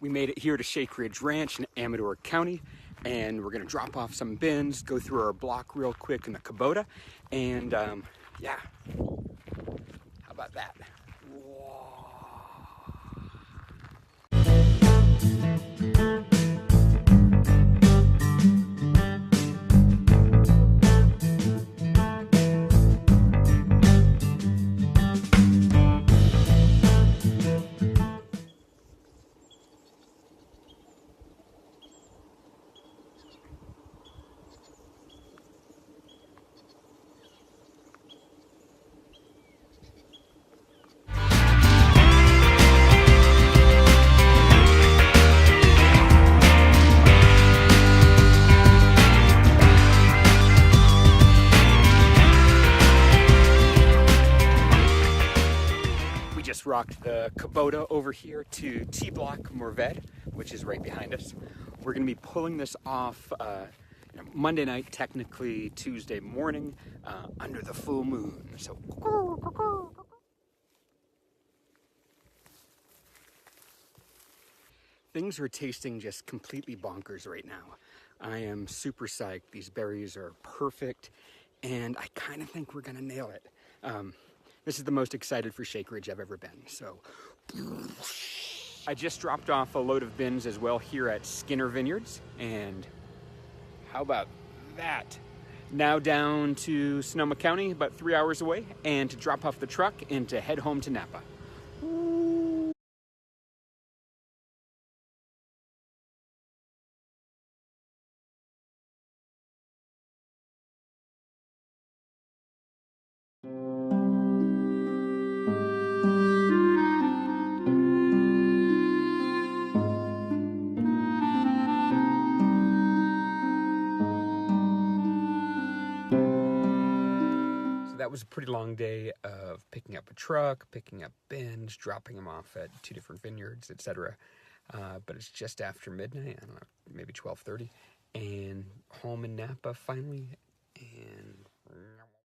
We made it here to Shake Ridge Ranch in Amador County, and we're gonna drop off some bins, go through our block real quick in the Kubota, and yeah, how about that? Just rocked the Kubota over here to T-Block Morved, which is right behind us. We're going to be pulling this off Monday night, technically Tuesday morning, under the full moon. So things are tasting just completely bonkers right now. I am super psyched. These berries are perfect, and I kind of think we're going to nail it. This is the most excited for Shake Ridge I've ever been, so. I just dropped off a load of bins as well here at Skinner Vineyards, and how about that? Now down to Sonoma County, about 3 hours away, and to drop off the truck and to head home to Napa. That was a pretty long day of picking up a truck, picking up bins, dropping them off at 2 different vineyards, etc. But it's just after midnight, I don't know, maybe 12:30, and home in Napa finally,